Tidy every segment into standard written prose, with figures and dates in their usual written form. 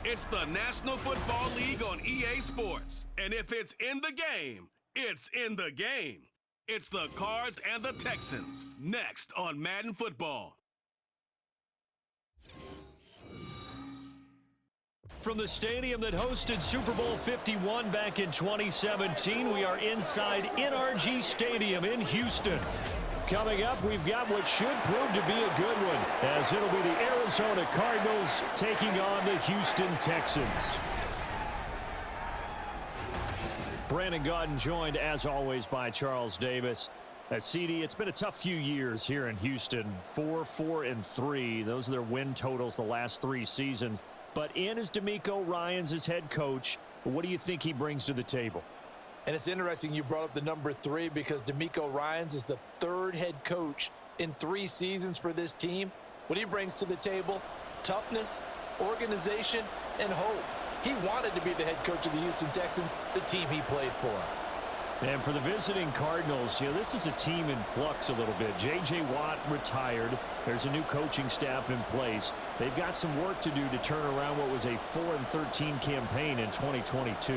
It's the National Football League on EA Sports. And if it's in the game, it's in the game. It's the Cards and the Texans, next on Madden Football. From the stadium that hosted Super Bowl 51 back in 2017, we are inside NRG Stadium in Houston. Coming up, we've got what should prove to be a good one, as it'll be the Arizona Cardinals taking on the Houston Texans. Brandon Gaudin joined, as always, by Charles Davis. CD, it's been a tough few years here in Houston. 4-4-3. Those are their win totals the last 3 seasons. But in is D'Amico Ryans as head coach. What do you think he brings to the table? And it's interesting you brought up the number 3 because D'Amico Ryans is the 3rd head coach in 3 seasons for this team. What he brings to the table: toughness, organization, and hope. He wanted to be the head coach of the Houston Texans, the team he played for. And for the visiting Cardinals, this is a team in flux a little bit. J.J. Watt retired. There's a new coaching staff in place. They've got some work to do to turn around what was a 4-13 campaign in 2022.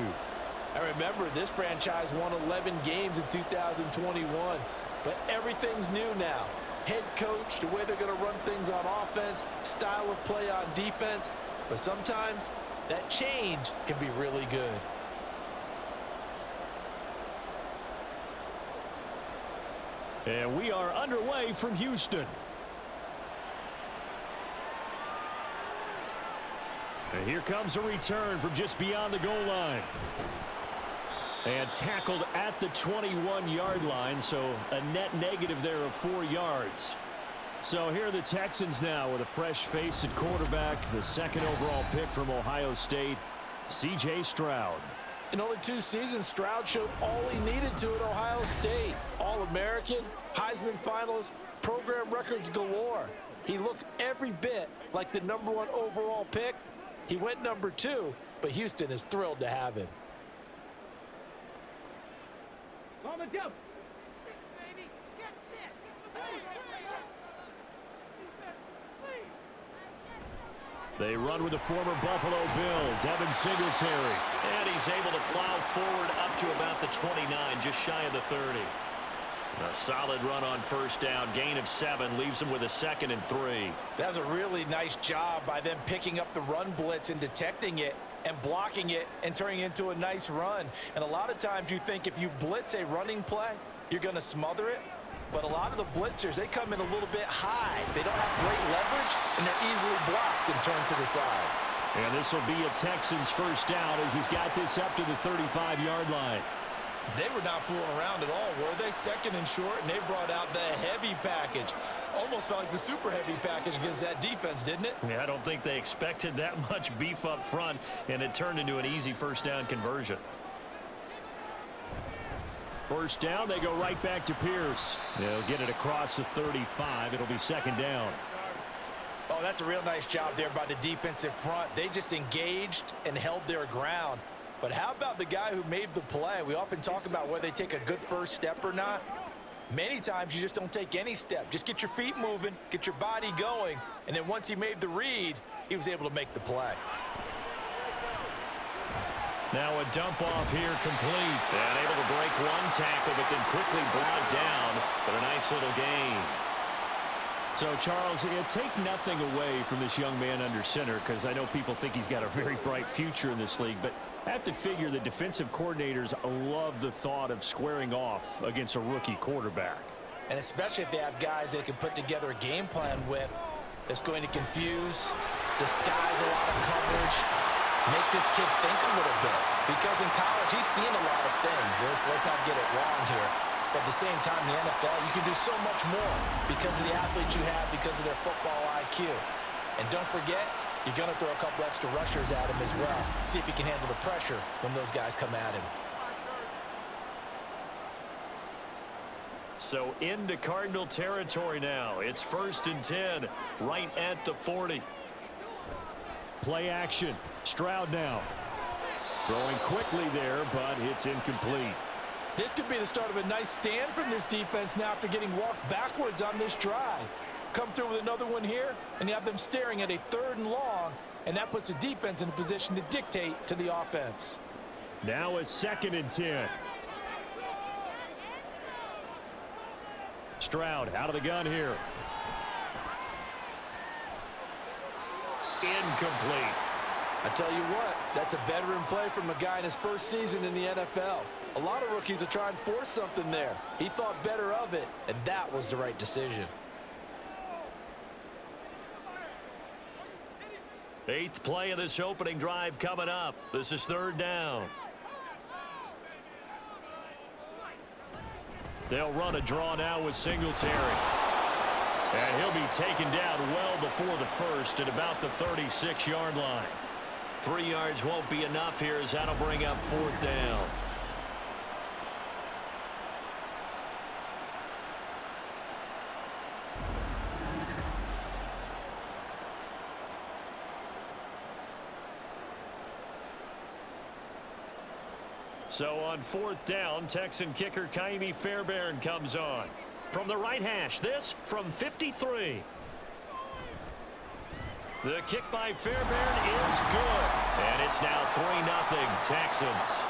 I remember this franchise won 11 games in 2021, but everything's new now. Head coach, the way they're going to run things on offense, style of play on defense, but sometimes that change can be really good. And we are underway from Houston. And here comes a return from just beyond the goal line. And tackled at the 21-yard line, so a net negative there of 4 yards. So here are the Texans now with a fresh face at quarterback, the 2nd overall pick from Ohio State, C.J. Stroud. In only 2 seasons, Stroud showed all he needed to at Ohio State. All-American, Heisman finalist, program records galore. He looked every bit like the number 1 overall pick. He went number 2, but Houston is thrilled to have him. On the jump. 6, baby. Get 6. They run with the former Buffalo Bill, Devin Singletary. And he's able to plow forward up to about the 29, just shy of the 30. A solid run on first down, gain of 7, leaves him with a 2nd and 3. That was a really nice job by them picking up the run blitz and detecting it and blocking it and turning it into a nice run. And a lot of times you think if you blitz a running play, you're going to smother it. But a lot of the blitzers, they come in a little bit high. They don't have great leverage, and they're easily blocked and turned to the side. And this will be a Texans first down as he's got this up to the 35-yard line. They were not fooling around at all, were they? 2nd and short, and they brought out the heavy package. Almost felt like the super heavy package against that defense, didn't it? Yeah, I don't think they expected that much beef up front, and it turned into an easy first down conversion. First down, they go right back to Pierce. They'll get it across the 35. It'll be 2nd down. Oh, that's a real nice job there by the defensive front. They just engaged and held their ground. But how about the guy who made the play? We often talk about whether they take a good first step or not. Many times you just don't take any step. Just get your feet moving, get your body going, and then once he made the read, he was able to make the play. Now a dump off here complete. And able to break 1 tackle, but then quickly brought down. But a nice little gain. So, Charles, take nothing away from this young man under center, because I know people think he's got a very bright future in this league, but I have to figure the defensive coordinators love the thought of squaring off against a rookie quarterback. And especially if they have guys they can put together a game plan with that's going to confuse, disguise a lot of coverage, make this kid think a little bit. Because in college, he's seen a lot of things. Let's not get it wrong here. But at the same time, in the NFL, you can do so much more because of the athletes you have, because of their football IQ. And don't forget, you're going to throw a couple extra rushers at him as well. See if he can handle the pressure when those guys come at him. So into Cardinal territory now. It's 1st and 10, right at the 40. Play action. Stroud now. Throwing quickly there, but it's incomplete. This could be the start of a nice stand from this defense now after getting walked backwards on this drive. Come through with another one here, and you have them staring at a 3rd and long, and that puts the defense in a position to dictate to the offense. Now a 2nd and 10. Stroud out of the gun here. Incomplete. I tell you what, that's a veteran play from a guy in his first season in the NFL. A lot of rookies are trying to force something there. He thought better of it, and that was the right decision. 8th play of this opening drive coming up. This is 3rd down. They'll run a draw now with Singletary. And he'll be taken down well before the first at about the 36-yard line. 3 yards won't be enough here as that'll bring up 4th down. So on 4th down, Texan kicker Kaimi Fairbairn comes on. From the right hash, this from 53. The kick by Fairbairn is good. And it's now 3-0 Texans.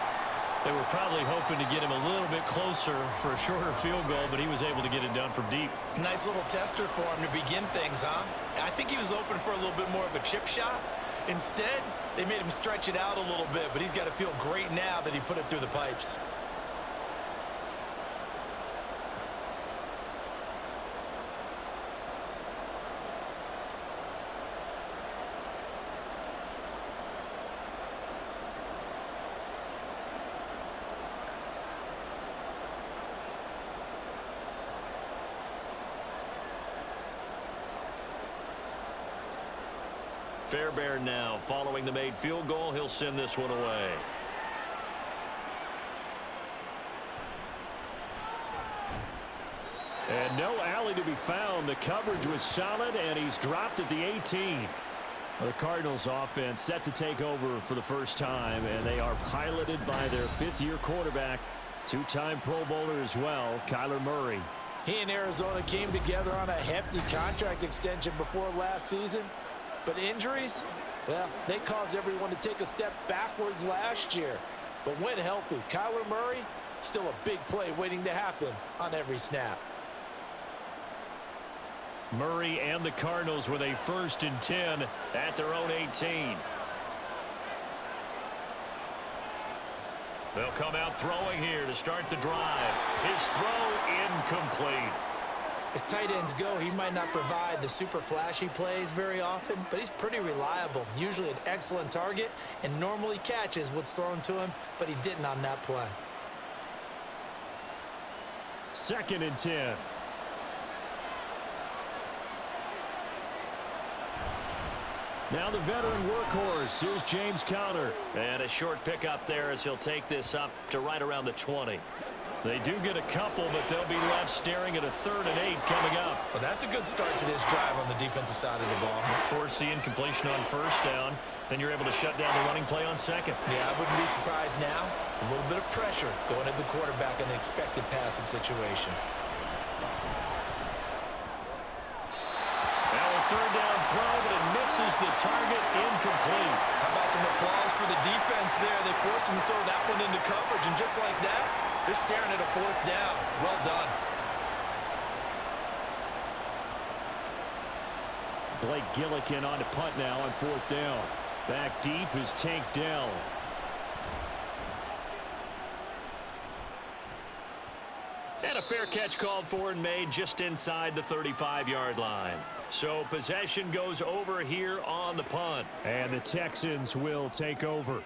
They were probably hoping to get him a little bit closer for a shorter field goal, but he was able to get it done from deep. Nice little tester for him to begin things, huh? I think he was open for a little bit more of a chip shot. Instead, they made him stretch it out a little bit, but he's got to feel great now that he put it through the pipes. Fairbairn now following the made field goal. He'll send this one away. And no alley to be found. The coverage was solid, and he's dropped at the 18. The Cardinals offense set to take over for the first time, and they are piloted by their 5th-year quarterback, 2-time Pro Bowler as well, Kyler Murray. He and Arizona came together on a hefty contract extension before last season. But injuries, well, they caused everyone to take a step backwards last year. But when healthy, Kyler Murray, still a big play waiting to happen on every snap. Murray and the Cardinals with a 1st and 10 at their own 18. They'll come out throwing here to start the drive. His throw incomplete. As tight ends go, he might not provide the super flashy plays very often, but he's pretty reliable, usually an excellent target, and normally catches what's thrown to him, but he didn't on that play. 2nd and 10. Now the veteran workhorse. Here's James Conner. And a short pickup there as he'll take this up to right around the 20. They do get a couple, but they'll be left staring at a 3rd and 8 coming up. Well, that's a good start to this drive on the defensive side of the ball. Force the incompletion on 1st down. Then you're able to shut down the running play on 2nd. Yeah, I wouldn't be surprised now. A little bit of pressure going at the quarterback in the expected passing situation. Now a 3rd down throw, but it misses the target, incomplete. How about some applause for the defense there? They forced him to throw that one into coverage, and just like that, they're staring at a 4th down. Well done. Blake Gillikin on to punt now on 4th down. Back deep is Tank Dell. And a fair catch called for and made just inside the 35-yard line. So possession goes over here on the punt. And the Texans will take over.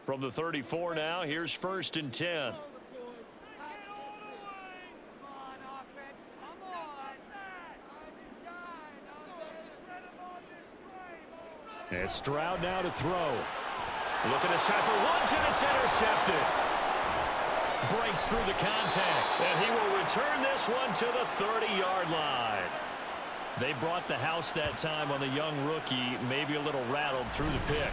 From the 34 now, here's 1st and 10. And Stroud now to throw. Look at this time for Woods, and it's intercepted. Breaks through the contact, and he will return this one to the 30-yard line. They brought the house that time on the young rookie, maybe a little rattled through the pick.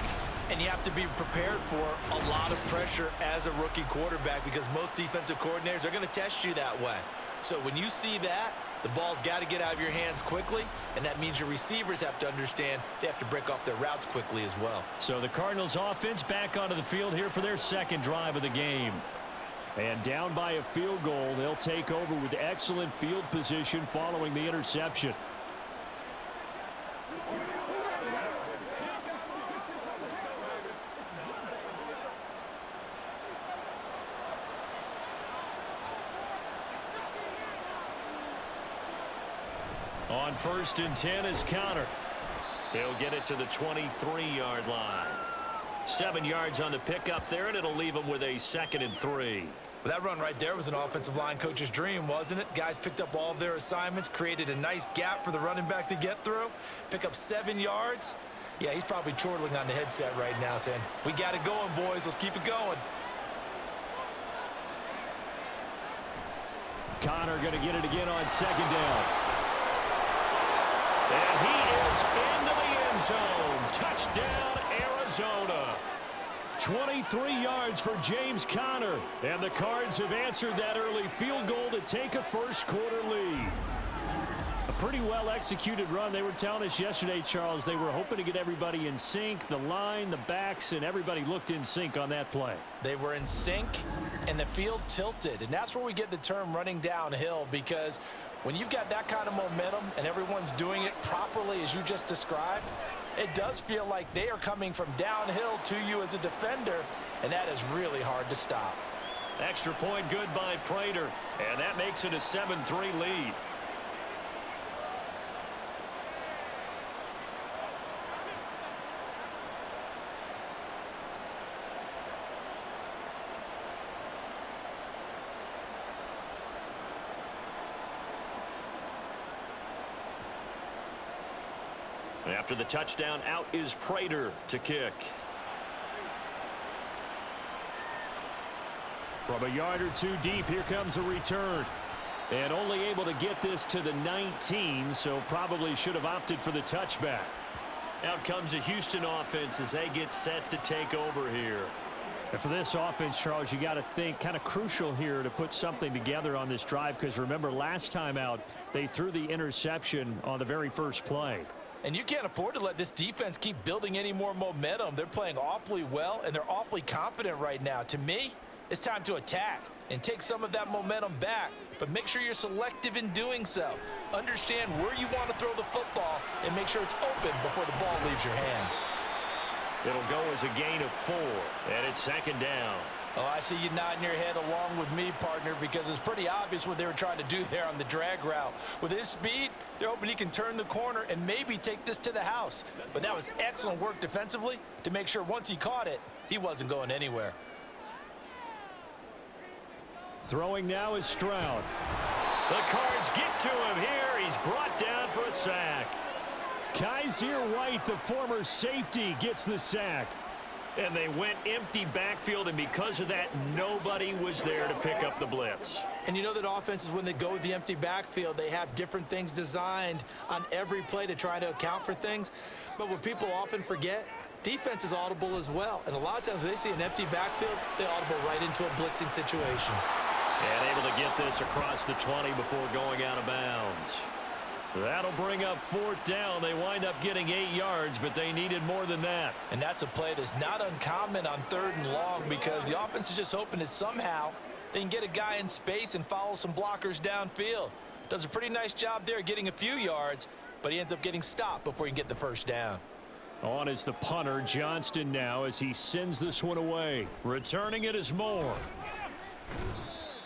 And you have to be prepared for a lot of pressure as a rookie quarterback because most defensive coordinators are going to test you that way. So when you see that, the ball's got to get out of your hands quickly, and that means your receivers have to understand they have to break off their routes quickly as well. So the Cardinals offense back onto the field here for their second drive of the game. And down by a field goal, they'll take over with excellent field position following the interception. On 1st and 10 is Connor. He'll get it to the 23-yard line. 7 yards on the pickup there, and it'll leave him with a 2nd and 3. Well, that run right there was an offensive line coach's dream, wasn't it? Guys picked up all of their assignments, created a nice gap for the running back to get through, pick up 7 yards. Yeah, he's probably chortling on the headset right now saying, we got it going, boys. Let's keep it going. Connor going to get it again on 2nd down. And he is into the end zone. Touchdown, Arizona. 23 yards for James Conner. And the Cards have answered that early field goal to take a first-quarter lead. A pretty well-executed run. They were telling us yesterday, Charles, they were hoping to get everybody in sync, the line, the backs, and everybody looked in sync on that play. They were in sync, and the field tilted. And that's where we get the term running downhill, because when you've got that kind of momentum and everyone's doing it properly as you just described, it does feel like they are coming from downhill to you as a defender, and that is really hard to stop. Extra point good by Prater, and that makes it a 7-3 lead. After the touchdown, out is Prater to kick. From a yard or two deep, here comes a return. And only able to get this to the 19, so probably should have opted for the touchback. Out comes a Houston offense as they get set to take over here. And for this offense, Charles, you got to think kind of crucial here to put something together on this drive, because remember last time out, they threw the interception on the very first play. And you can't afford to let this defense keep building any more momentum. They're playing awfully well, and they're awfully confident right now. To me, it's time to attack and take some of that momentum back, but make sure you're selective in doing so. Understand where you want to throw the football and make sure it's open before the ball leaves your hands. It'll go as a gain of 4, and it's 2nd down. Oh, I see you nodding your head along with me, partner, because it's pretty obvious what they were trying to do there on the drag route. With his speed, they're hoping he can turn the corner and maybe take this to the house. But that was excellent work defensively to make sure once he caught it, he wasn't going anywhere. Throwing now is Stroud. The Cards get to him here. He's brought down for a sack. Kaiser White, the former safety, gets the sack. And they went empty backfield, and because of that, nobody was there to pick up the blitz. And you know that offenses, when they go with the empty backfield, they have different things designed on every play to try to account for things. But what people often forget, defense is audible as well. And a lot of times when they see an empty backfield, they audible right into a blitzing situation. And able to get this across the 20 before going out of bounds. That'll bring up 4th down. They wind up getting 8 yards, but they needed more than that. And that's a play that's not uncommon on 3rd and long, because the offense is just hoping that somehow they can get a guy in space and follow some blockers downfield. Does a pretty nice job there getting a few yards, but he ends up getting stopped before he can get the 1st down. On is the punter, Johnston, now as he sends this one away. Returning it is Moore.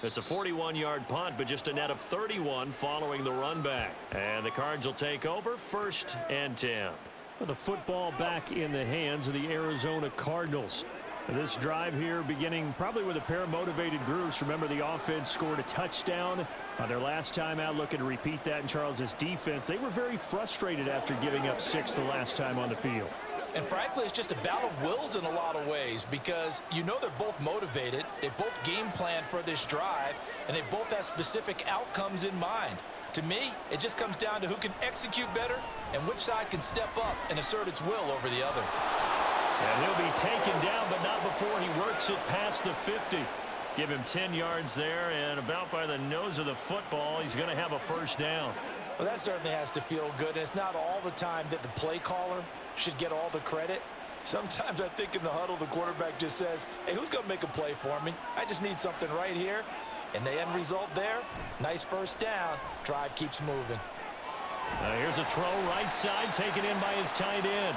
It's a 41-yard punt, but just a net of 31 following the run back. And the Cards will take over 1st and 10. With the football back in the hands of the Arizona Cardinals. This drive here beginning probably with a pair of motivated groups. Remember, the offense scored a touchdown on their last time out. Looking to repeat that in Charles's defense. They were very frustrated after giving up 6 the last time on the field. And frankly, it's just a battle of wills in a lot of ways, because you know they're both motivated, they both game plan for this drive, and they both have specific outcomes in mind. To me, it just comes down to who can execute better and which side can step up and assert its will over the other. And he'll be taken down, but not before he works it past the 50. Give him 10 yards there, and about by the nose of the football, he's going to have a first down. Well, that certainly has to feel good, and it's not all the time that the play caller should get all the credit. Sometimes I think in the huddle, the quarterback just says, hey, who's going to make a play for me? I just need something right here. And the end result there, nice first down. Drive keeps moving. Here's a throw right side, taken in by his tight end.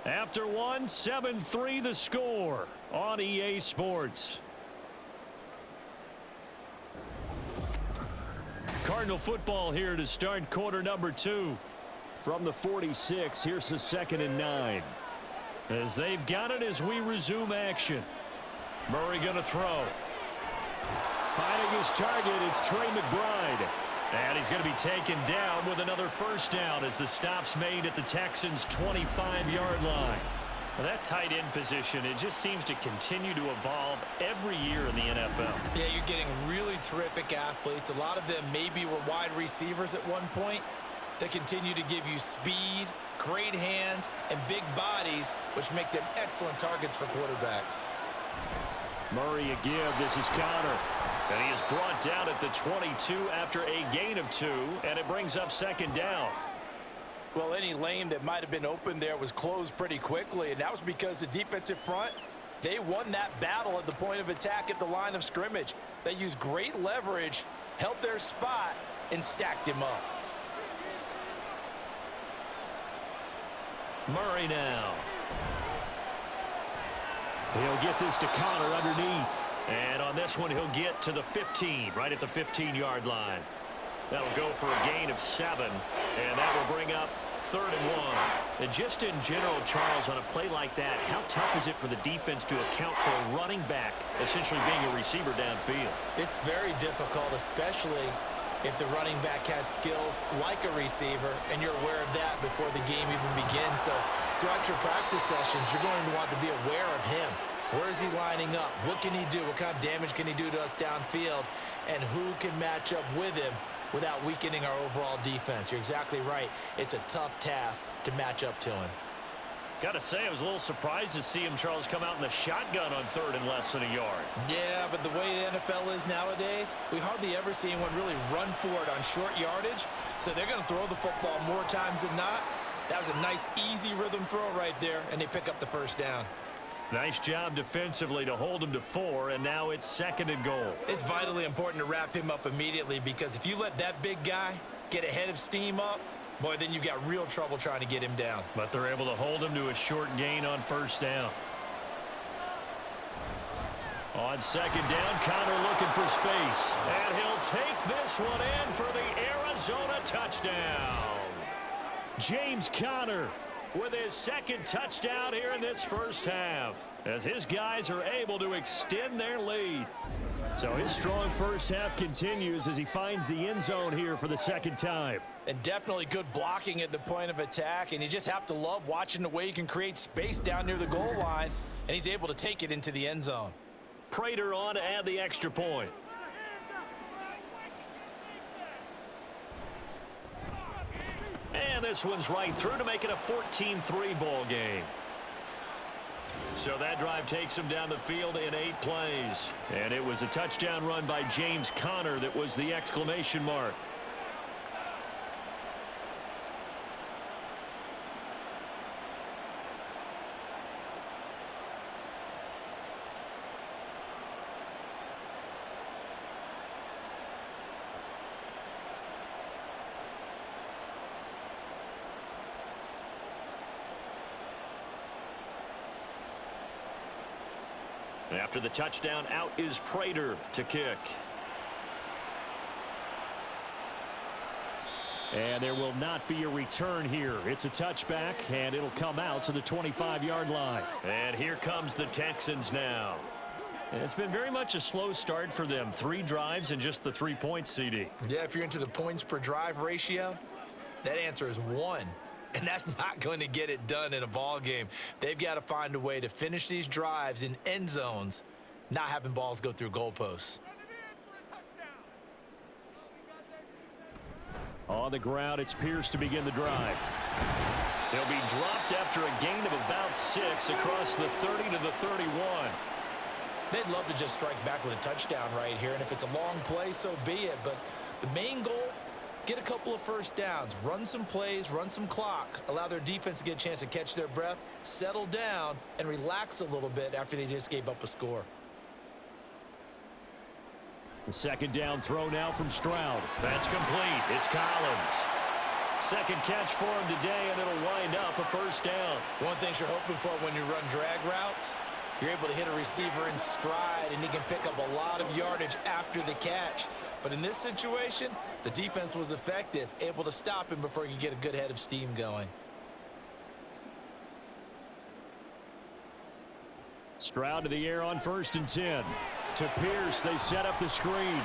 After one, 7-3 the score on EA Sports. Cardinal football here to start quarter number 2. From the 46, here's the 2nd and 9. As they've got it as we resume action. Murray going to throw. Finding his target, it's Trey McBride. And he's going to be taken down with another first down as the stop's made at the Texans' 25-yard line. Well, that tight end position, it just seems to continue to evolve every year in the NFL. Yeah, you're getting really terrific athletes. A lot of them maybe were wide receivers at one point. They continue to give you speed, great hands, and big bodies, which make them excellent targets for quarterbacks. Murray a give. This is Connor. And he is brought down at the 22 after a gain of 2, and it brings up 2nd down. Well, any lane that might have been open there was closed pretty quickly, and that was because the defensive front, they won that battle at the point of attack at the line of scrimmage. They used great leverage, held their spot, and stacked him up. Murray now. He'll get this to Connor underneath. And on this one, he'll get to the 15, right at the 15-yard line. That'll go for a gain of 7, and that will bring up 3rd and 1. And just in general, Charles, on a play like that, how tough is it for the defense to account for a running back essentially being a receiver downfield? It's very difficult, especially if the running back has skills like a receiver, and you're aware of that before the game even begins. So throughout your practice sessions, you're going to want to be aware of him. Where is he lining up? What can he do? What kind of damage can he do to us downfield? And who can match up with him without weakening our overall defense? You're exactly right. It's a tough task to match up to him. Got to say, I was a little surprised to see him, Charles, come out in the shotgun on 3rd and less than a yard. Yeah, but the way the NFL is nowadays, we hardly ever see anyone really run for it on short yardage. So they're going to throw the football more times than not. That was a nice, easy rhythm throw right there, and they pick up the first down. Nice job defensively to hold him to 4, and now it's 2nd and goal. It's vitally important to wrap him up immediately, because if you let that big guy get ahead of steam up, boy, then you've got real trouble trying to get him down. But they're able to hold him to a short gain on first down. On 2nd down, Connor looking for space. And he'll take this one in for the Arizona touchdown. James Conner with his 2nd touchdown here in this first half, as his guys are able to extend their lead. So his strong first half continues as he finds the end zone here for the 2nd time. And definitely good blocking at the point of attack, and you just have to love watching the way he can create space down near the goal line, and he's able to take it into the end zone. Prater on to add the extra point. And this one's right through to make it a 14-3 ball game. So that drive takes him down the field in 8 plays. And it was a touchdown run by James Conner that was the exclamation mark. After the touchdown, out is Prater to kick. And there will not be a return here. It's a touchback, and it'll come out to the 25-yard line. And here comes the Texans now. And it's been very much a slow start for them. 3 drives and just the 3 points, CD. Yeah, if you're into the points per drive ratio, that answer is 1. and that's not going to get it done in a ball game. They've got to find a way to finish these drives in end zones, not having balls go through goalposts. On the ground, it's Pierce to begin the drive. He'll be dropped after a gain of about 6 across the 30 to the 31. They'd love to just strike back with a touchdown right here, and if it's a long play, so be it. But the main goal, get a couple of first downs, run some plays, run some clock, allow their defense to get a chance to catch their breath, settle down, and relax a little bit after they just gave up a score. The second down throw now from Stroud. That's complete. It's Collins. Second catch for him today, and it'll wind up a first down. One thing you're hoping for when you run drag routes, you're able to hit a receiver in stride, and he can pick up a lot of yardage after the catch. But in this situation, the defense was effective, able to stop him before he could get a good head of steam going. Stroud to the air on 1st and 10. To Pierce, they set up the screen.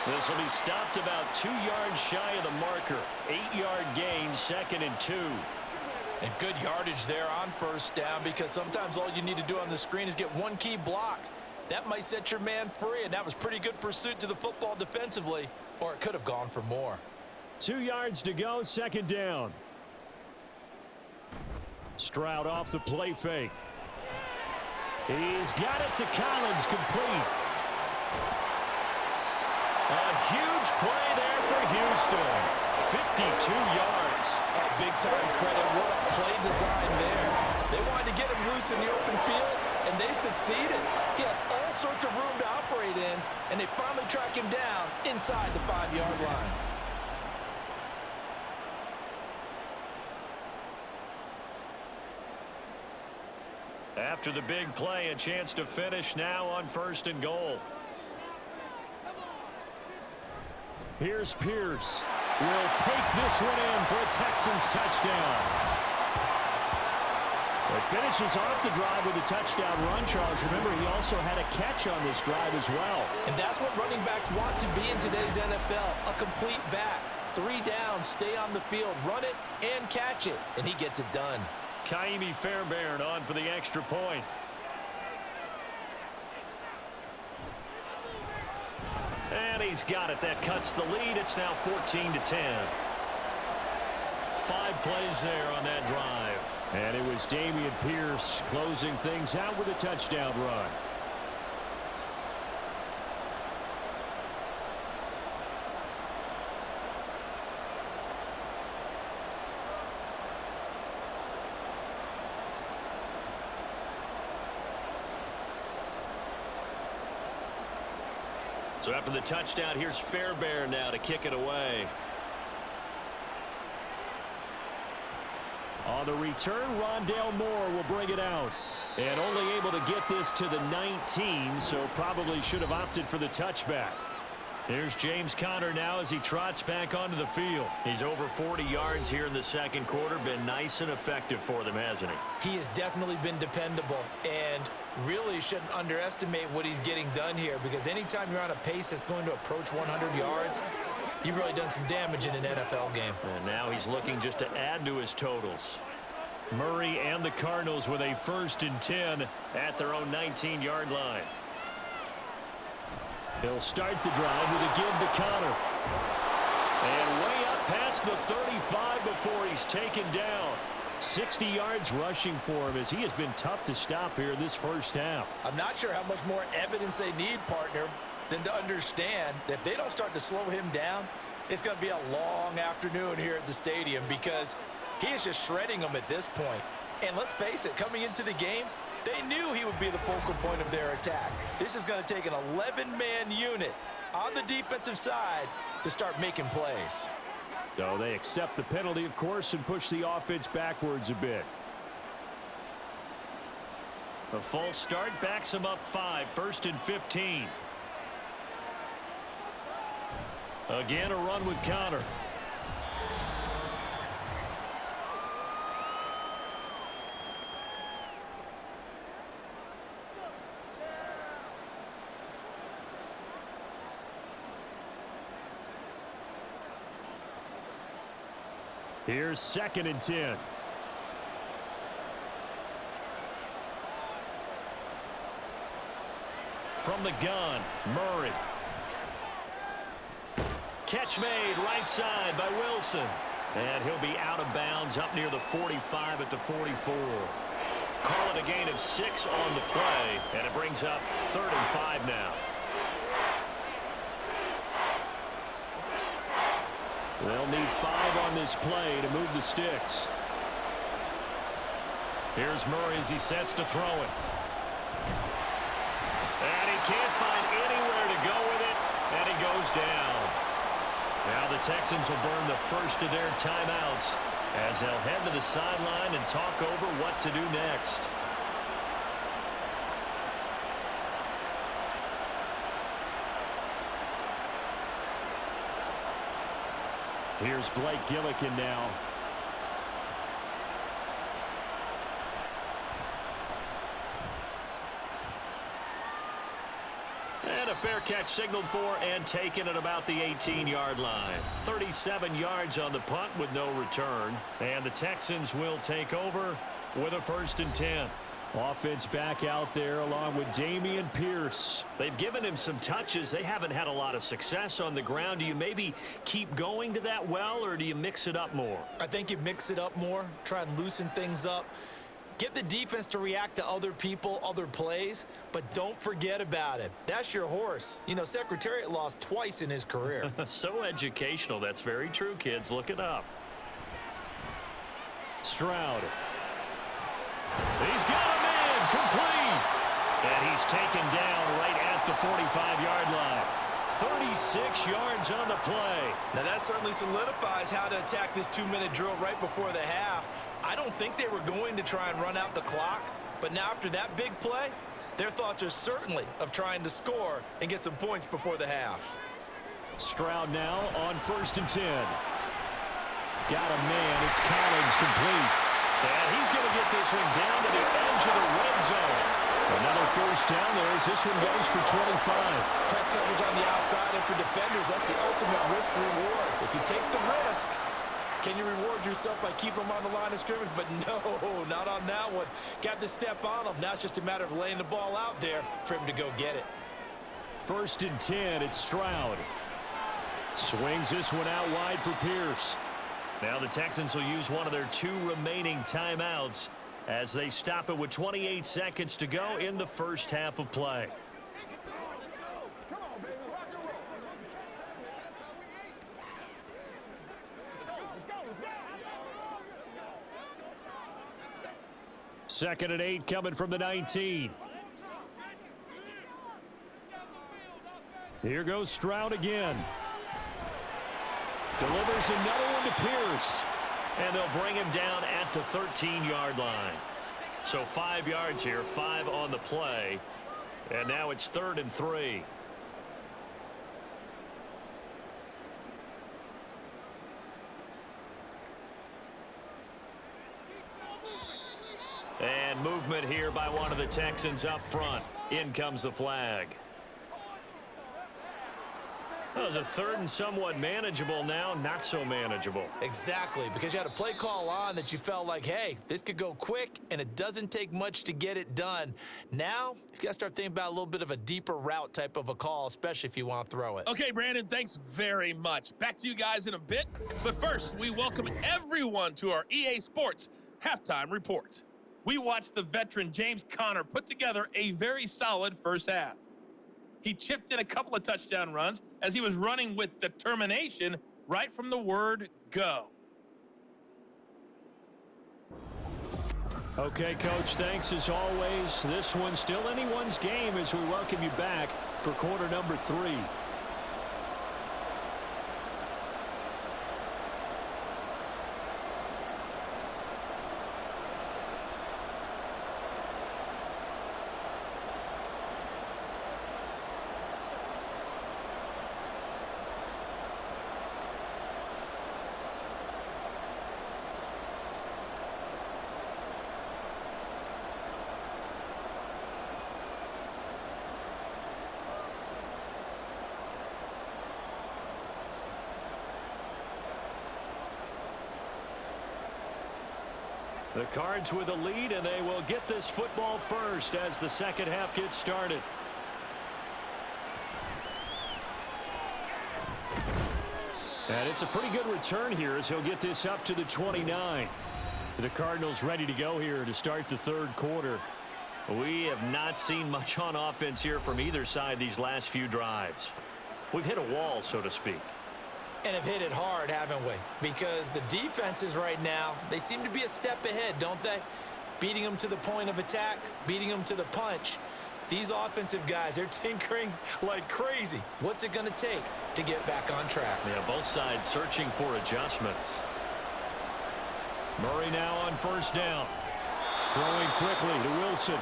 This will be stopped about 2 yards shy of the marker. 8-yard gain, 2nd and 2. And good yardage there on first down, because sometimes all you need to do on the screen is get one key block. That might set your man free, and that was pretty good pursuit to the football defensively, or it could have gone for more. 2 yards to go, 2nd down. Stroud off the play fake. He's got it to Collins, complete. A huge play there for Houston. 52 yards. Big-time credit. What a play design there. They wanted to get him loose in the open field, and they succeeded. He had all sorts of room to operate in, and they finally track him down inside the 5-yard line. After the big play, a chance to finish now on 1st and goal. Here's Pierce. Will take this one in for a Texans touchdown. It finishes off the drive with a touchdown run, Charles. Remember, he also had a catch on this drive as well. And that's what running backs want to be in today's NFL, a complete back. 3 downs, stay on the field, run it, and catch it. And he gets it done. Kaimi Fairbairn on for the extra point. And he's got it. That cuts the lead. It's now 14 to 10. 5 plays there on that drive. And it was Dameon Pierce closing things out with a touchdown run. So after the touchdown, here's Fairbairn now to kick it away. On the return, Rondale Moore will bring it out. And only able to get this to the 19, so probably should have opted for the touchback. Here's James Conner now as he trots back onto the field. He's over 40 yards here in the second quarter. Been nice and effective for them, hasn't he? He has definitely been dependable, and really shouldn't underestimate what he's getting done here, because anytime you're on a pace that's going to approach 100 yards, you've really done some damage in an NFL game. And now he's looking just to add to his totals. Murray and the Cardinals with a 1st and 10 at their own 19-yard line. He'll start the drive with a give to Conner. And way up past the 35 before he's taken down. 60 yards rushing for him, as he has been tough to stop here in this first half. I'm not sure how much more evidence they need, partner, than to understand that if they don't start to slow him down, it's going to be a long afternoon here at the stadium, because he is just shredding them at this point. And let's face it, coming into the game, they knew he would be the focal point of their attack. This is going to take an 11-man unit on the defensive side to start making plays. So they accept the penalty, of course, and push the offense backwards a bit. A false start backs him up 5, 1st and 15. Again, a run with Conner. Here's 2nd and 10. From the gun, Murray. Catch made right side by Wilson. And he'll be out of bounds up near the 45 at the 44. Call it a gain of 6 on the play, and it brings up 3rd and 5 now. They'll need 5 on this play to move the sticks. Here's Murray as he sets to throw it. And he can't find anywhere to go with it, and he goes down. Now the Texans will burn the first of their timeouts as they'll head to the sideline and talk over what to do next. Here's Blake Gillikin now. And a fair catch signaled for and taken at about the 18-yard line. 37 yards on the punt with no return. And the Texans will take over with a 1st and 10. Offense back out there along with Dameon Pierce. They've given him some touches. They haven't had a lot of success on the ground. Do you maybe keep going to that well, or do you mix it up more? I think you mix it up more, try and loosen things up. Get the defense to react to other people, other plays, but don't forget about it. That's your horse. You know, Secretariat lost twice in his career. So educational. That's very true, kids. Look it up. Stroud. He's got a man complete. And he's taken down right at the 45-yard line. 36 yards on the play. Now that certainly solidifies how to attack this 2-minute drill right before the half. I don't think they were going to try and run out the clock, but now after that big play, their thoughts are certainly of trying to score and get some points before the half. Stroud now on 1st and 10. Got a man. It's Collins complete. And he's going to get this one down to the edge of the red zone. Another 1st down there as this one goes for 25. Press coverage on the outside, and for defenders, that's the ultimate risk-reward. If you take the risk, can you reward yourself by keeping them on the line of scrimmage? But no, not on that one. Got the step on him. Now it's just a matter of laying the ball out there for him to go get it. 1st and 10, it's Stroud. Swings this one out wide for Pierce. Now the Texans will use one of their 2 remaining timeouts as they stop it with 28 seconds to go in the first half of play. Second and 8 coming from the 19. Here goes Stroud again. Delivers another one to Pierce. And they'll bring him down at the 13-yard line. So 5 yards here, 5 on the play. And now it's 3rd and 3. And movement here by one of the Texans up front. In comes the flag. That was a 3rd and somewhat manageable, now not so manageable. Exactly, because you had a play call on that you felt like, hey, this could go quick, and it doesn't take much to get it done. Now, you've got to start thinking about a little bit of a deeper route type of a call, especially if you want to throw it. Okay, Brandon, thanks very much. Back to you guys in a bit. But first, we welcome everyone to our EA Sports Halftime Report. We watched the veteran James Conner put together a very solid first half. He chipped in a couple of touchdown runs as he was running with determination right from the word go. Okay, Coach, thanks as always. This one's still anyone's game as we welcome you back for quarter number 3. The Cards with a lead, and they will get this football first as the second half gets started. And it's a pretty good return here as he'll get this up to the 29. The Cardinals ready to go here to start the third quarter. We have not seen much on offense here from either side these last few drives. We've hit a wall, so to speak. And have hit it hard, haven't we? Because the defenses right now, they seem to be a step ahead, don't they? Beating them to the point of attack, beating them to the punch. These offensive guys, they're tinkering like crazy. What's it going to take to get back on track? Yeah, both sides searching for adjustments. Murray now on first down. Throwing quickly to Wilson.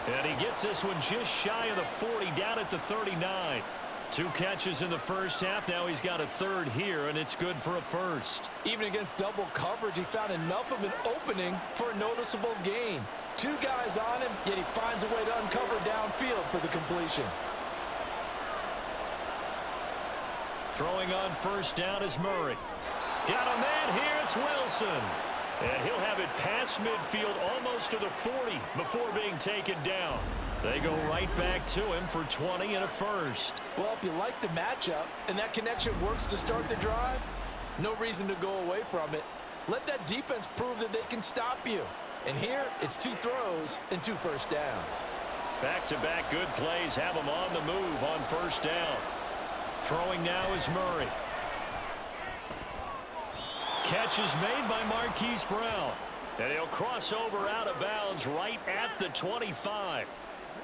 And he gets this one just shy of the 40, down at the 39. 2 catches in the first half. Now he's got a third here, and it's good for a first. Even against double coverage, he found enough of an opening for a noticeable gain. 2 guys on him, yet he finds a way to uncover downfield for the completion. Throwing on first down is Murray. Got a man here, it's Wilson. And he'll have it past midfield almost to the 40 before being taken down. They go right back to him for 20 and a first. Well, if you like the matchup and that connection works to start the drive, no reason to go away from it. Let that defense prove that they can stop you. And here, it's 2 throws and 2 first downs. Back-to-back good plays have him on the move on first down. Throwing now is Murray. Catch is made by Marquise Brown. And he'll cross over out of bounds right at the 25.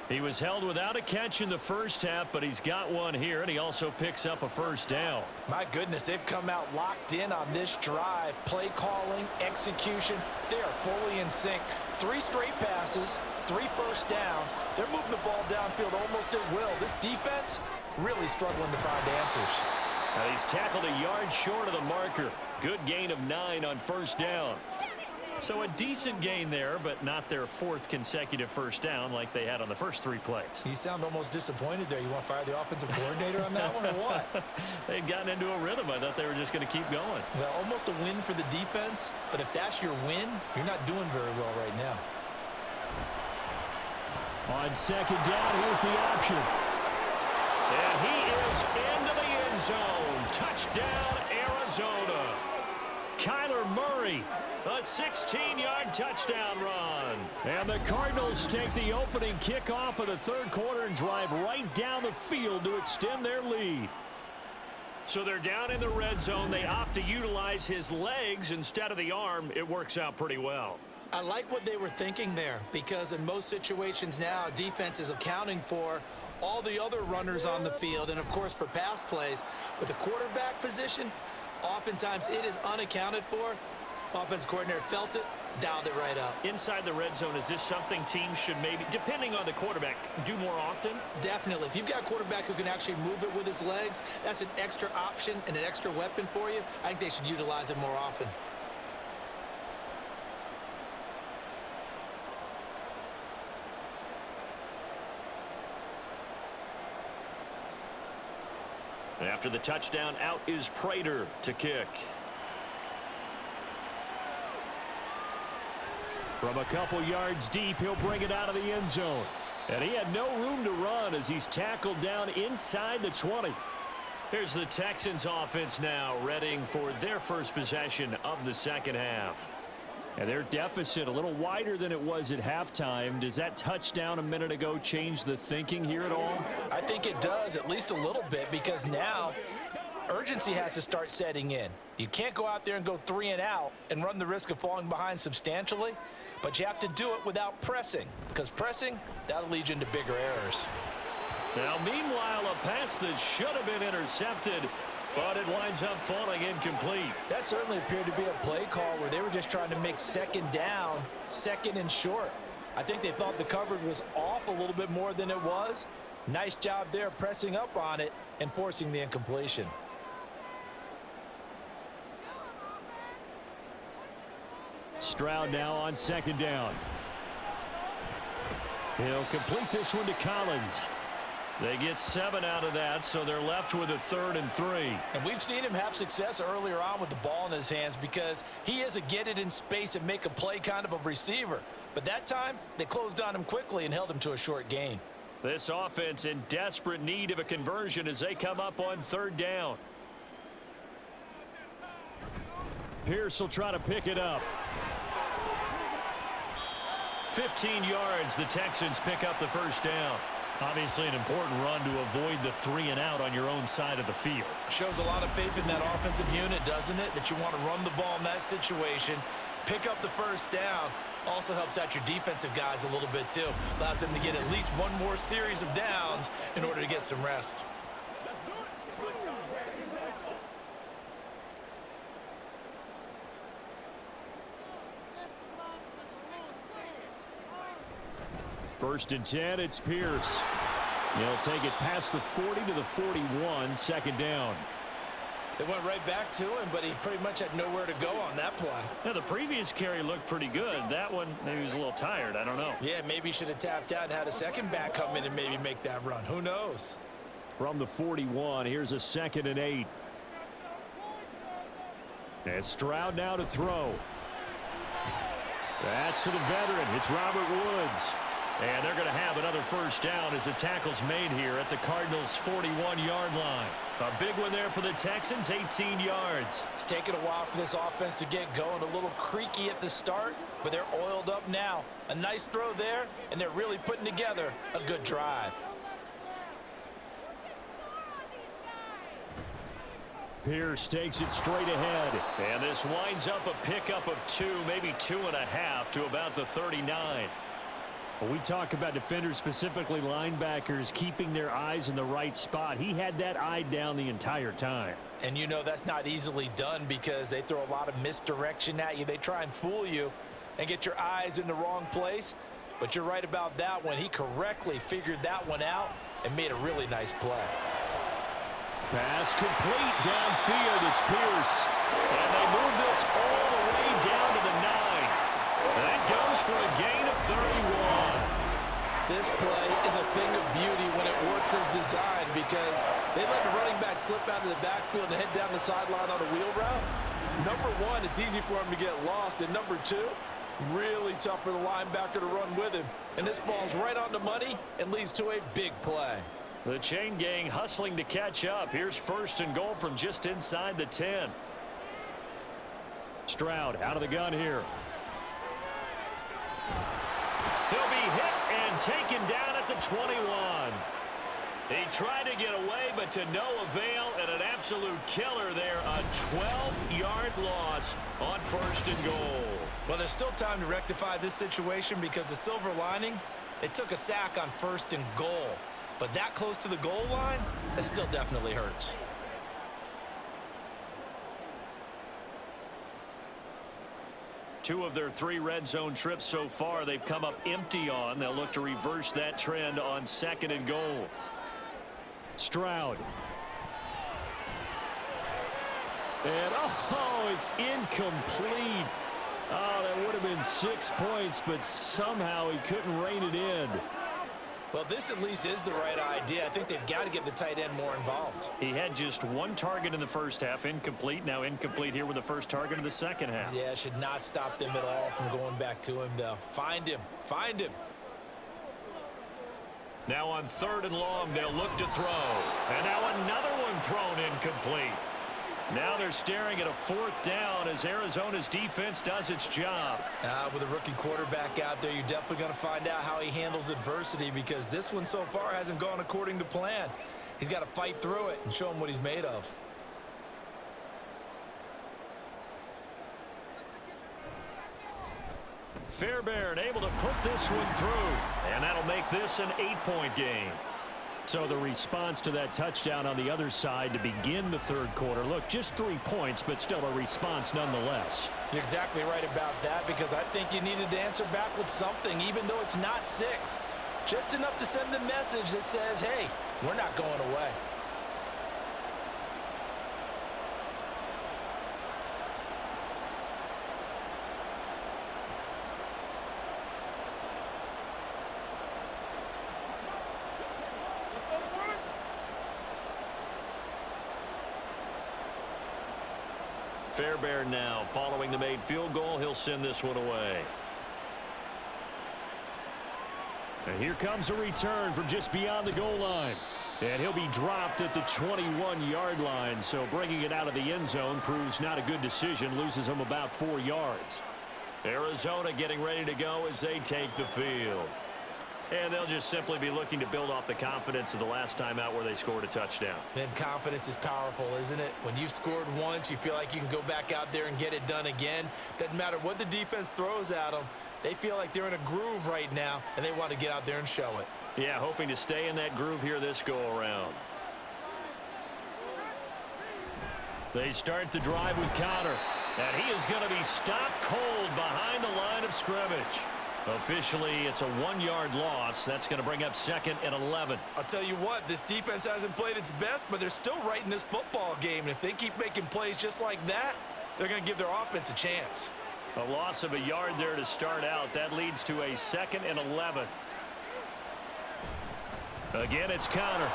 He was held without a catch in the first half, but he's got one here, and he also picks up a first down. My goodness, they've come out locked in on this drive. Play calling, execution, they are fully in sync. 3 straight passes, 3 first downs. They're moving the ball downfield almost at will. This defense really struggling to find answers. Now he's tackled a yard short of the marker. Good gain of 9 on first down. So a decent gain there, but not their 4th consecutive first down like they had on the first 3 plays. You sound almost disappointed there. You want to fire the offensive coordinator on that one or what? They'd gotten into a rhythm. I thought they were just going to keep going. Well, almost a win for the defense, but if that's your win, you're not doing very well right now. On second down, here's the option. And he is into the end zone. Touchdown, Arizona. Kyler Murray, a 16-yard touchdown run. And the Cardinals take the opening kickoff of the third quarter and drive right down the field to extend their lead. So they're down in the red zone. They opt to utilize his legs instead of the arm. It works out pretty well. I like what they were thinking there, because in most situations now, defense is accounting for all the other runners on the field and, of course, for pass plays. But the quarterback position, oftentimes it is unaccounted for. Offense coordinator felt it, dialed it right up. Inside the red zone, is this something teams should maybe, depending on the quarterback, do more often? Definitely. If you've got a quarterback who can actually move it with his legs, that's an extra option and an extra weapon for you. I think they should utilize it more often. After the touchdown, out is Prater to kick. From a couple yards deep, he'll bring it out of the end zone. And he had no room to run as he's tackled down inside the 20. Here's the Texans offense now, readying for their first possession of the second half. And their deficit a little wider than it was at halftime. Does that touchdown a minute ago change the thinking here at all? I think it does, at least a little bit, because now urgency has to start setting in. You can't go out there and go 3 and out and run the risk of falling behind substantially, but you have to do it without pressing, because pressing, that'll lead you into bigger errors. Now, meanwhile, a pass that should have been intercepted, but it winds up falling incomplete. That certainly appeared to be a play call where they were just trying to make second down, second and short. I think they thought the coverage was off a little bit more than it was. Nice job there pressing up on it and forcing the incompletion. Stroud now on second down. He'll complete this one to Collins. They get 7 out of that, so they're left with a 3rd and 3. And we've seen him have success earlier on with the ball in his hands because he is a get it in space and make a play kind of a receiver. But that time, they closed on him quickly and held him to a short gain. This offense in desperate need of a conversion as they come up on 3rd down. Pierce will try to pick it up. 15 yards, the Texans pick up the first down. Obviously an important run to avoid the 3-and-out on your own side of the field. Shows a lot of faith in that offensive unit, doesn't it? That you want to run the ball in that situation, pick up the first down. Also helps out your defensive guys a little bit too. Allows them to get at least one more series of downs in order to get some rest. First and 10, it's Pierce. He'll take it past the 40 to the 41, second down. They went right back to him, but he pretty much had nowhere to go on that play. Now, the previous carry looked pretty good. That one, maybe he was a little tired. I don't know. Yeah, maybe he should have tapped out and had a second back come in and maybe make that run. Who knows? From the 41, here's a 2nd and 8. And Stroud now to throw. That's to the veteran. It's Robert Woods. And they're going to have another first down as the tackle's made here at the Cardinals' 41-yard line. A big one there for the Texans, 18 yards. It's taken a while for this offense to get going. A little creaky at the start, but they're oiled up now. A nice throw there, and they're really putting together a good drive. Pierce takes it straight ahead. And this winds up a pickup of 2, maybe 2.5 to about the 39. When we talk about defenders, specifically linebackers, keeping their eyes in the right spot, he had that eye down the entire time. And you know that's not easily done because they throw a lot of misdirection at you. They try and fool you and get your eyes in the wrong place. But you're right about that one. He correctly figured that one out and made a really nice play. Pass complete downfield. It's Pierce. And they move this all the way down to the 9. That goes for a gain of 31. This play is a thing of beauty when it works as designed because they let the running back slip out of the backfield and head down the sideline on a wheel route. Number one, it's easy for him to get lost. And number two, really tough for the linebacker to run with him. And this ball's right on the money and leads to a big play. The chain gang hustling to catch up. Here's 1st and goal from just inside the 10. Stroud out of the gun here. He'll be hit and taken down at the 21. He tried to get away, but to no avail, and an absolute killer there. A 12-yard loss on 1st and goal. Well, there's still time to rectify this situation because the silver lining, they took a sack on 1st and goal. But that close to the goal line, that still definitely hurts. Two of their 3 red zone trips so far, they've come up empty on. They'll look to reverse that trend on 2nd and goal. Stroud. And, oh, it's incomplete. Oh, that would have been 6 points, but somehow he couldn't rein it in. Well, this at least is the right idea. I think they've got to get the tight end more involved. He had just 1 target in the first half, incomplete. Now incomplete here with the first target in the second half. Yeah, it should not stop them at all from going back to him, though. Find him. Find him. Now on 3rd and long, they'll look to throw. And now another one thrown incomplete. Now they're staring at a 4th down as Arizona's defense does its job. With a rookie quarterback out there, you're definitely going to find out how he handles adversity because this one so far hasn't gone according to plan. He's got to fight through it and show him what he's made of. Fairbairn able to put this one through. And that'll make this an 8-point game. So the response to that touchdown on the other side to begin the 3rd quarter. Look, just 3 points, but still a response nonetheless. You're exactly right about that because I think you needed to answer back with something, even though it's not 6. Just enough to send the message that says, hey, we're not going away. Fairbairn now following the made field goal. He'll send this one away. And here comes a return from just beyond the goal line. And he'll be dropped at the 21-yard line, so bringing it out of the end zone proves not a good decision, loses him about 4 yards. Arizona getting ready to go as they take the field. And they'll just simply be looking to build off the confidence of the last time out where they scored a touchdown. Then confidence is powerful, isn't it? When you've scored once, you feel like you can go back out there and get it done again. Doesn't matter what the defense throws at them. They feel like they're in a groove right now, and they want to get out there and show it. Yeah, hoping to stay in that groove here this go-around. They start the drive with Connor, and he is going to be stopped cold behind the line of scrimmage. Officially, it's a 1-yard loss. That's going to bring up 2nd and 11. I'll tell you what, this defense hasn't played its best, but they're still right in this football game. And if they keep making plays just like that, they're going to give their offense a chance. A loss of a yard there to start out. That leads to a 2nd and 11. Again, it's Connor.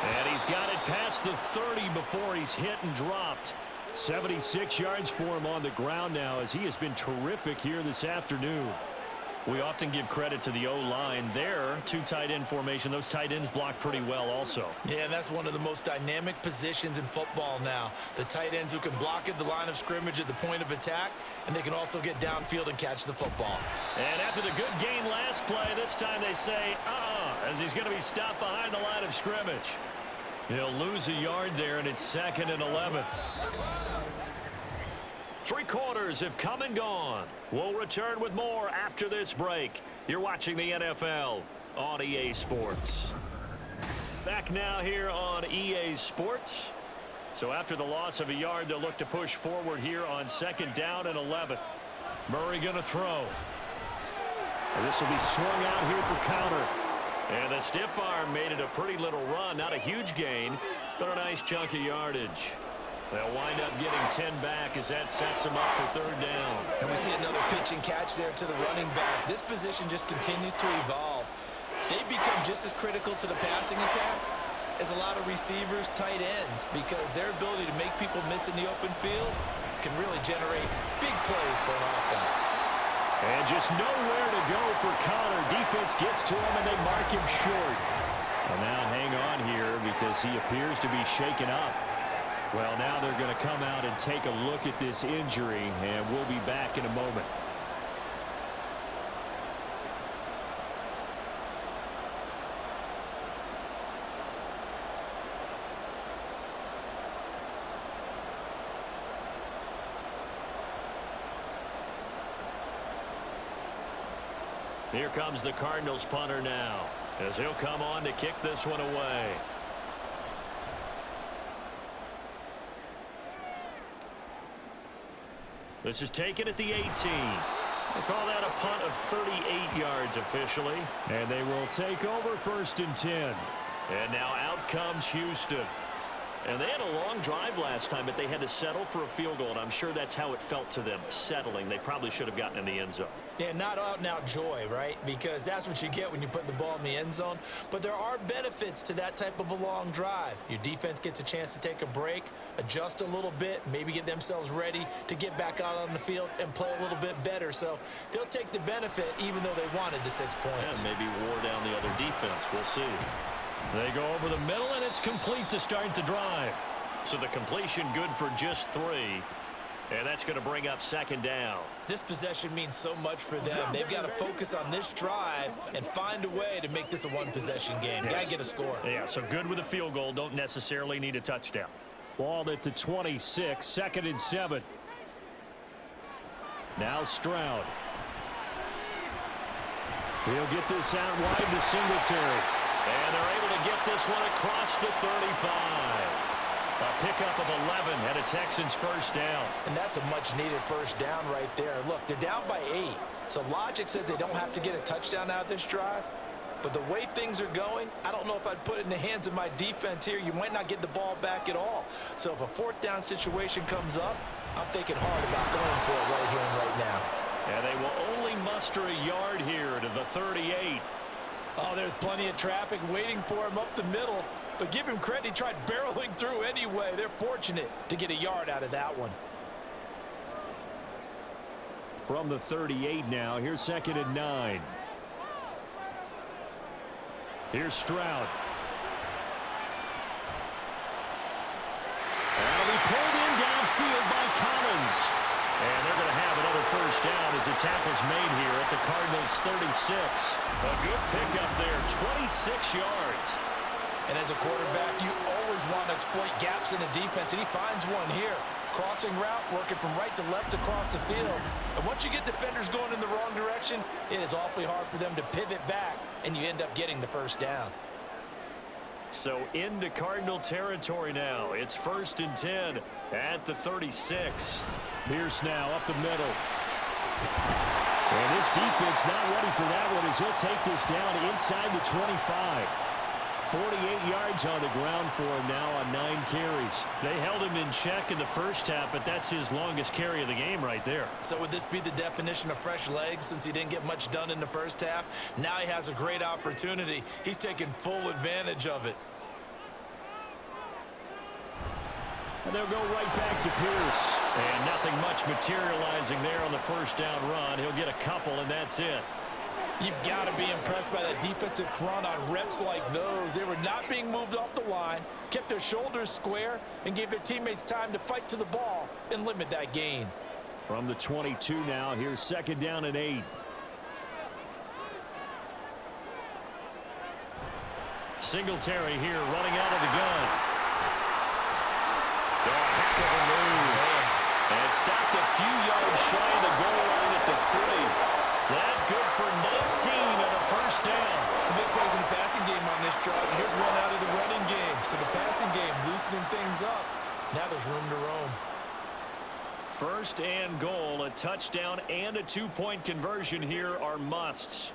And he's got it past the 30 before he's hit and dropped. 76 yards for him on the ground now as he has been terrific here this afternoon. We often give credit to the O-line there. 2 tight end formation. Those tight ends block pretty well also. Yeah, and that's one of the most dynamic positions in football now. The tight ends who can block at the line of scrimmage at the point of attack, and they can also get downfield and catch the football. And after the good gain last play, this time they say, as he's going to be stopped behind the line of scrimmage. He'll lose a yard there, and it's 2nd and 11. 3 quarters have come and gone. We'll return with more after this break. You're watching the NFL on EA Sports. Back now here on EA Sports. So after the loss of a yard, they'll look to push forward here on 2nd down and 11. Murray going to throw. And this will be swung out here for Connor. And the stiff arm made it a pretty little run. Not a huge gain, but a nice chunk of yardage. They'll wind up getting 10 back as that sets them up for 3rd down. And we see another pitch and catch there to the running back. This position just continues to evolve. They become just as critical to the passing attack as a lot of receivers, tight ends, because their ability to make people miss in the open field can really generate big plays for an offense. And just nowhere to go for Connor. Defense gets to him, and they mark him short. Well, now hang on here because he appears to be shaken up. Well, now they're going to come out and take a look at this injury, and we'll be back in a moment. Here comes the Cardinals punter now, as he'll come on to kick this one away. This is taken at the 18. They call that a punt of 38 yards officially. And they will take over 1st and 10. And now out comes Houston. And they had a long drive last time, but they had to settle for a field goal, and I'm sure that's how it felt to them, settling. They probably should have gotten in the end zone. Yeah, not out-and-out joy, right? Because that's what you get when you put the ball in the end zone. But there are benefits to that type of a long drive. Your defense gets a chance to take a break, adjust a little bit, maybe get themselves ready to get back out on the field and play a little bit better. So they'll take the benefit even though they wanted the 6 points. And maybe wore down the other defense. We'll see. They go over the middle, and it's complete to start the drive. So the completion good for just 3. And that's going to bring up 2nd down. This possession means so much for them. They've got to focus on this drive and find a way to make this a 1-possession game. Yes. Got to get a score. Yeah, so good with a field goal. Don't necessarily need a touchdown. Ball at the 26, 2nd and 7. Now Stroud. He'll get this out wide to Singletary. And they're able to get this one across the 35. A pickup of 11 and a Texans 1st down. And that's a much-needed 1st down right there. Look, they're down by 8. So logic says they don't have to get a touchdown out of this drive. But the way things are going, I don't know if I'd put it in the hands of my defense here. You might not get the ball back at all. So if a 4th down situation comes up, I'm thinking hard about going for it right here and right now. And they will only muster a yard here to the 38. Oh, there's plenty of traffic waiting for him up the middle. But give him credit, he tried barreling through anyway. They're fortunate to get a yard out of that one. From the 38 now, here's 2nd and 9. Here's Stroud. That'll be pulled in downfield by Collins. And they're going to have another first down as the tackle's made here at the Cardinals' 36. A good pickup there, 26 yards. And as a quarterback, you always want to exploit gaps in the defense, and he finds one here. Crossing route, working from right to left across the field. And once you get defenders going in the wrong direction, it is awfully hard for them to pivot back, and you end up getting the first down. So into Cardinal territory now. It's 1st and 10 at the 36. Pierce now up the middle. And this defense not ready for that one as he'll take this down inside the 25. 48 yards on the ground for him now on 9 carries. They held him in check in the first half, but that's his longest carry of the game right there. So would this be the definition of fresh legs since he didn't get much done in the first half? Now he has a great opportunity. He's taking full advantage of it. And they'll go right back to Pierce. And nothing much materializing there on the first down run. He'll get a couple, and that's it. You've got to be impressed by that defensive front on reps like those. They were not being moved off the line, kept their shoulders square, and gave their teammates time to fight to the ball and limit that gain. From the 22 now, here's 2nd down and 8. Singletary here running out of the gun. Oh, heck of a move. And stopped a few yards shy of the goal line at the 3. That good for 19 and a first down. Some big plays in the passing game on this drive. And here's one out of the running game. So the passing game loosening things up. Now there's room to roam. 1st and goal. A touchdown and a 2-point conversion here are musts.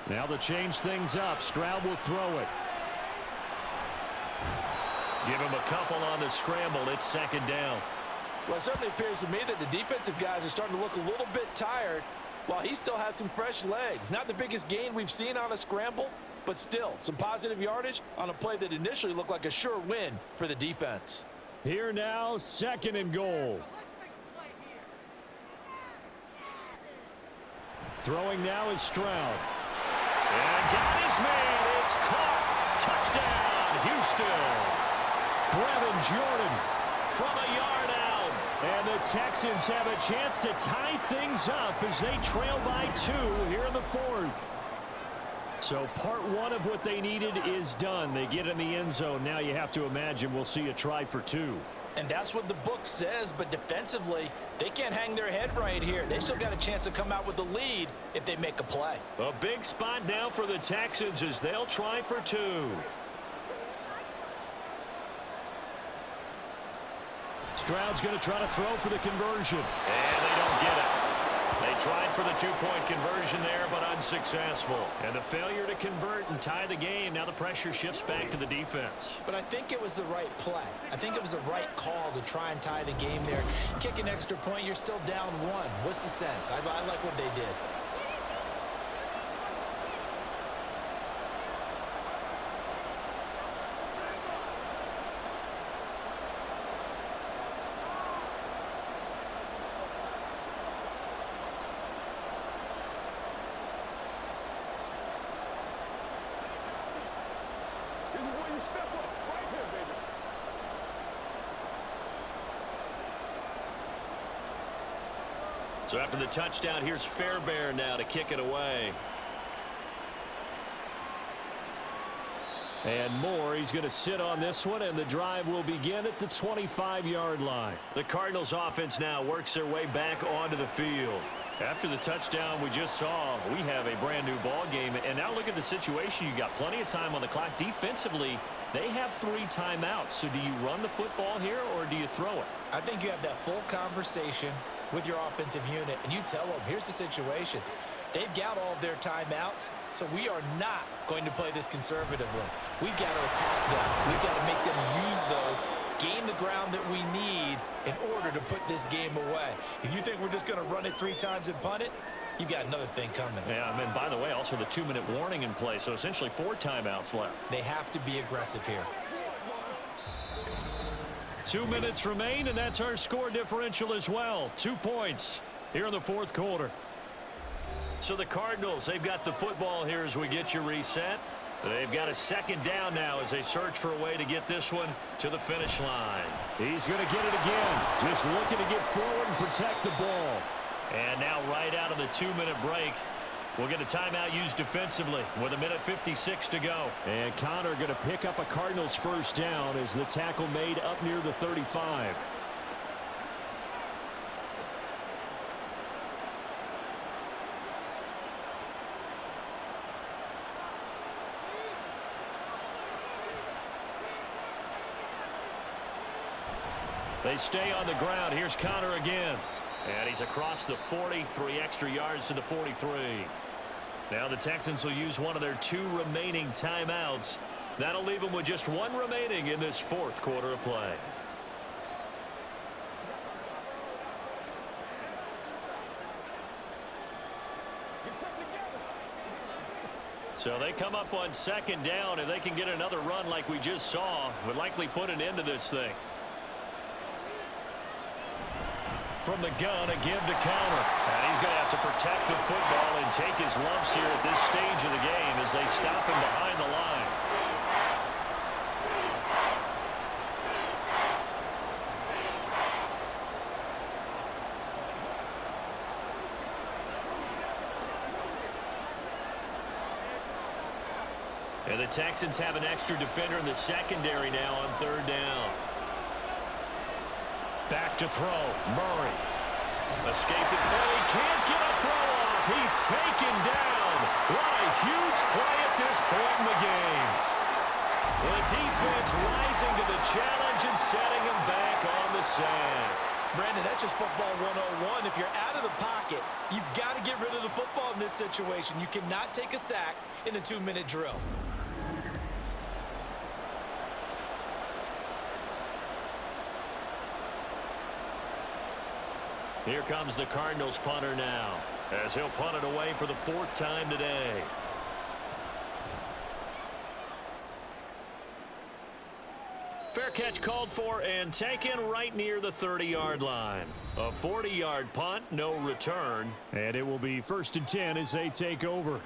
Now to change things up. Stroud will throw it. Give him a couple on the scramble. It's 2nd down. Well, it certainly appears to me that the defensive guys are starting to look a little bit tired while he still has some fresh legs. Not the biggest gain we've seen on a scramble, but still some positive yardage on a play that initially looked like a sure win for the defense. Here now, 2nd and goal. Throwing now is Stroud. And got his man. It's caught. Touchdown, Houston. Brevin Jordan from a yard out. And the Texans have a chance to tie things up as they trail by 2 here in the 4th. So part 1 of what they needed is done. They get in the end zone. Now you have to imagine we'll see a try for 2. And that's what the book says, but defensively, they can't hang their head right here. They still got a chance to come out with the lead if they make a play. A big spot now for the Texans as they'll try for 2. Stroud's going to try to throw for the conversion. And they don't get it. They tried for the 2-point conversion there, but unsuccessful. And the failure to convert and tie the game, now the pressure shifts back to the defense. But I think it was the right play. I think it was the right call to try and tie the game there. Kick an extra point, you're still down 1. What's the sense? I like what they did. So after the touchdown, here's Fairbairn now to kick it away. And Moore, he's going to sit on this one, and the drive will begin at the 25-yard line. The Cardinals offense now works their way back onto the field. After the touchdown we just saw, we have a brand new ball game. And now look at the situation. You got plenty of time on the clock. Defensively, they have 3 timeouts. So do you run the football here or do you throw it? I think you have that full conversation with your offensive unit, and you tell them, here's the situation. They've got all of their timeouts, so we are not going to play this conservatively. We've got to attack them. We've got to make them use those, gain the ground that we need in order to put this game away. If you think we're just going to run it 3 times and punt it, you've got another thing coming. Yeah, and by the way, also the 2-minute warning in play, so essentially 4 timeouts left. They have to be aggressive here. 2 minutes remain, and that's our score differential as well. 2 points here in the fourth quarter. So the Cardinals, they've got the football here as we get you reset. They've got a second down now as they search for a way to get this one to the finish line. He's going to get it again. Just looking to get forward and protect the ball. And now right out of the 2-minute break, we'll get a timeout used defensively with 1:56 to go. And Connor going to pick up a Cardinals first down as the tackle made up near the 35. They stay on the ground. Here's Connor again. And he's across the 40, 3 extra yards to the 43. Now the Texans will use one of their 2 remaining timeouts. That'll leave them with just 1 remaining in this fourth quarter of play. So they come up on second down. If they can get another run like we just saw, would likely put an end to this thing. From the gun, a give to counter. And he's going to have to protect the football and take his lumps here at this stage of the game as they stop him behind the line. And the Texans have an extra defender in the secondary now on third down. Back to throw. Murray. Escaping. And he can't get a throw off. He's taken down. What a huge play at this point in the game. The defense rising to the challenge and setting him back on the sack. Brandon, that's just football 101. If you're out of the pocket, you've got to get rid of the football in this situation. You cannot take a sack in a 2-minute drill. Here comes the Cardinals punter now, as he'll punt it away for the 4th time today. Fair catch called for and taken right near the 30-yard line. A 40-yard punt, no return. And it will be 1st and 10 as they take over.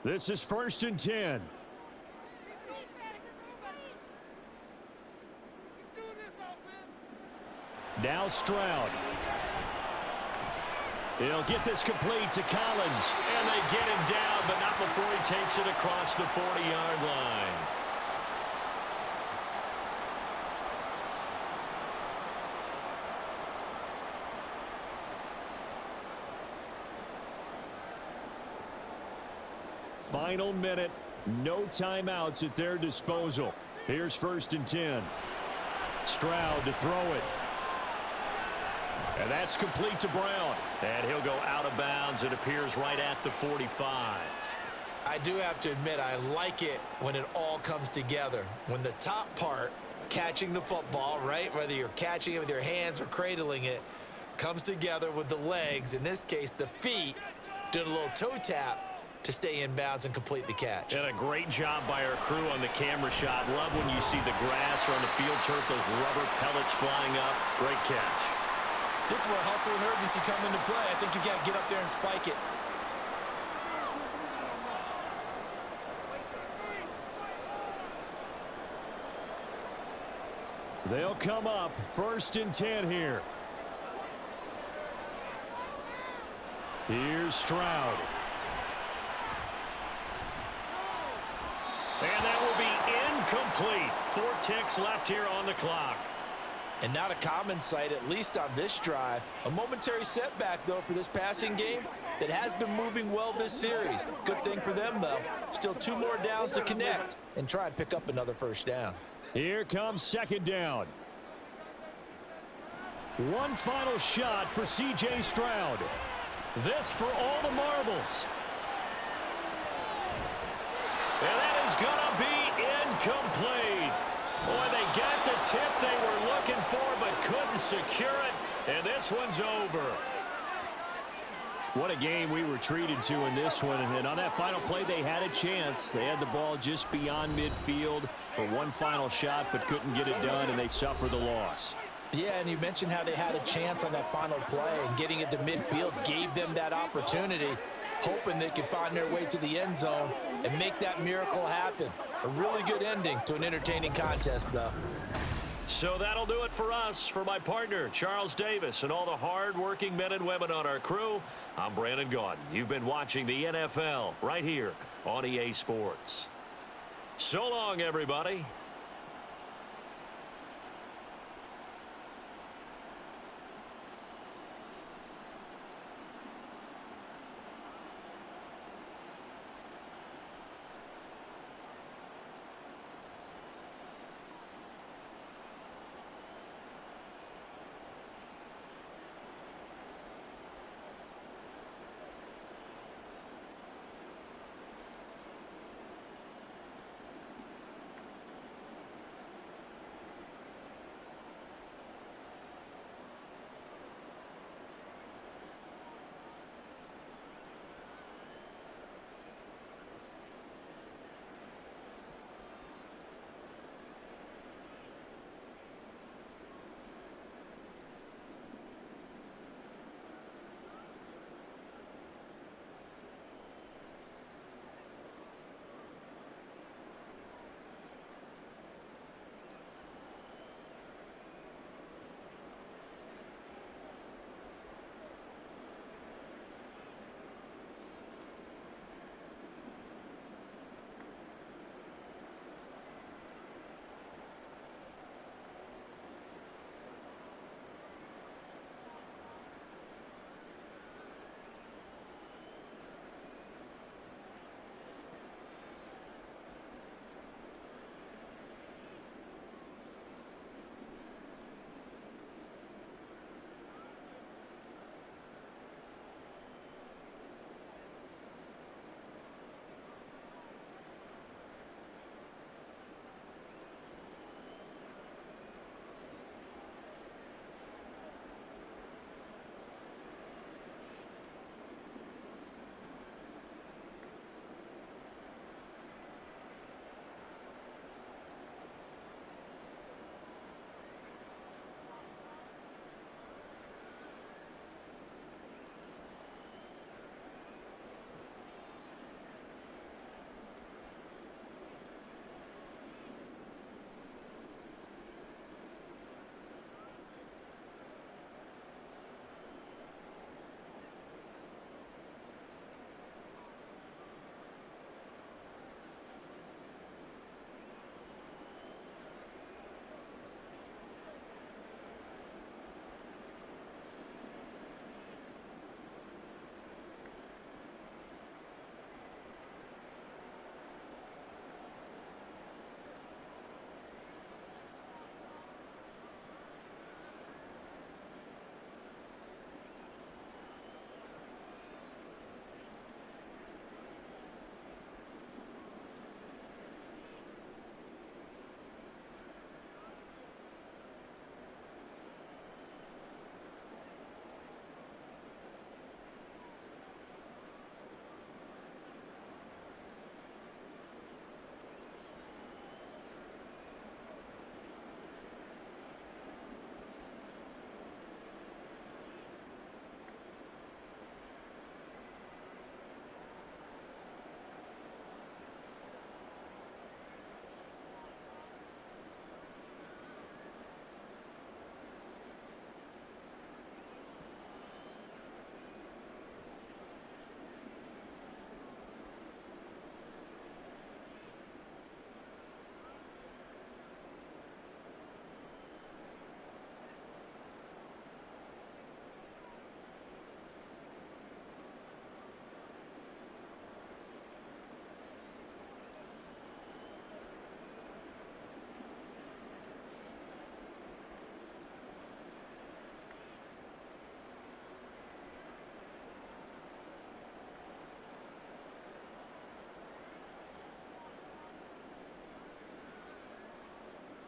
This is 1st and 10. Now Stroud. He'll get this complete to Collins. And they get him down, but not before he takes it across the 40-yard line. Final minute. No timeouts at their disposal. Here's 1st and 10. Stroud to throw it. And that's complete to Brown. And he'll go out of bounds. It appears right at the 45. I do have to admit, I like it when it all comes together. When the top part, catching the football, right, whether you're catching it with your hands or cradling it, comes together with the legs, in this case the feet, doing a little toe tap to stay in bounds and complete the catch. And a great job by our crew on the camera shot. Love when you see the grass or on the field turf, those rubber pellets flying up. Great catch. This is where hustle and urgency come into play. I think you've got to get up there and spike it. They'll come up 1st and 10 here. Here's Stroud. And that will be incomplete. 4 ticks left here on the clock. And not a common sight, at least on this drive. A momentary setback, though, for this passing game that has been moving well this series. Good thing for them, though. Still 2 more downs to connect and try and pick up another first down. Here comes 2nd down. One final shot for C.J. Stroud. This for all the marbles. And that is going to be incomplete. tip they were looking for but couldn't secure it, and this one's over. What a game we were treated to in this one. And on that final play, they had a chance. They had the ball just beyond midfield for one final shot, but couldn't get it done, and they suffered the loss. Yeah, and you mentioned how they had a chance on that final play, and getting it to midfield gave them that opportunity, hoping they could find their way to the end zone and make that miracle happen. A really good ending to an entertaining contest, though. So that'll do it for us. For my partner, Charles Davis, and all the hard-working men and women on our crew, I'm Brandon Gaudin. You've been watching the NFL right here on EA Sports. So long, everybody.